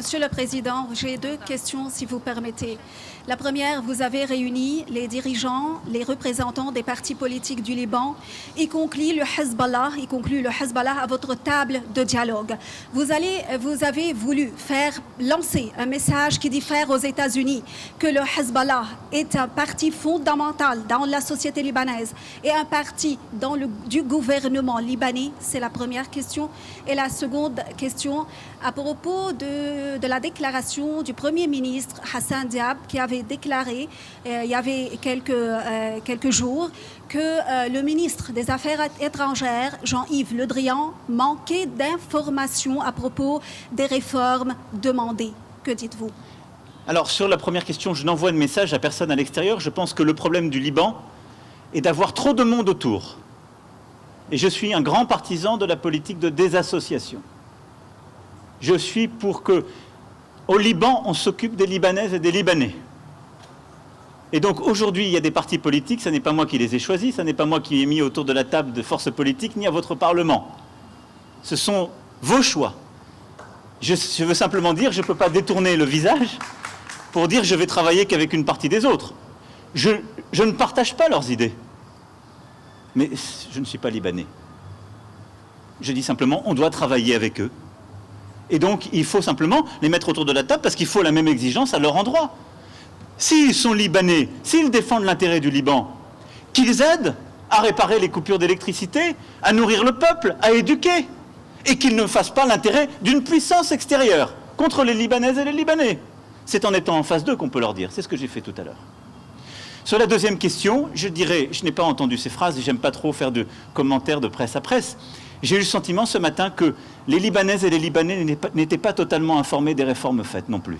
Monsieur le Président, j'ai deux questions, si vous permettez. La première, vous avez réuni les dirigeants, les représentants des partis politiques du Liban, y compris le Hezbollah à votre table de dialogue. Vous avez voulu lancer un message qui diffère aux États-Unis, que le Hezbollah est un parti fondamental dans la société libanaise et un parti du gouvernement libanais. C'est la première question. Et la seconde question, à propos de la déclaration du Premier ministre Hassan Diab, qui avait déclaré il y avait quelques jours que le ministre des Affaires étrangères, Jean-Yves Le Drian, manquait d'informations à propos des réformes demandées. Que dites-vous? Alors, sur la première question, je n'envoie de message à personne à l'extérieur. Je pense que le problème du Liban est d'avoir trop de monde autour. Et je suis un grand partisan de la politique de désassociation. Je suis pour que, au Liban, on s'occupe des Libanaises et des Libanais. Et donc aujourd'hui, il y a des partis politiques, ce n'est pas moi qui les ai choisis, ce n'est pas moi qui ai mis autour de la table de forces politiques, ni à votre Parlement. Ce sont vos choix. Je veux simplement dire, je ne peux pas détourner le visage pour dire je vais travailler qu'avec une partie des autres. Je ne partage pas leurs idées. Mais je ne suis pas libanais. Je dis simplement, on doit travailler avec eux. Et donc, il faut simplement les mettre autour de la table parce qu'il faut la même exigence à leur endroit. S'ils sont libanais, s'ils défendent l'intérêt du Liban, qu'ils aident à réparer les coupures d'électricité, à nourrir le peuple, à éduquer, et qu'ils ne fassent pas l'intérêt d'une puissance extérieure contre les Libanaises et les Libanais. C'est en étant en face d'eux qu'on peut leur dire. C'est ce que j'ai fait tout à l'heure. Sur la deuxième question, je dirais, je n'ai pas entendu ces phrases, et j'aime pas trop faire de commentaires de presse à presse. J'ai eu le sentiment ce matin que les Libanaises et les Libanais n'étaient pas totalement informés des réformes faites non plus.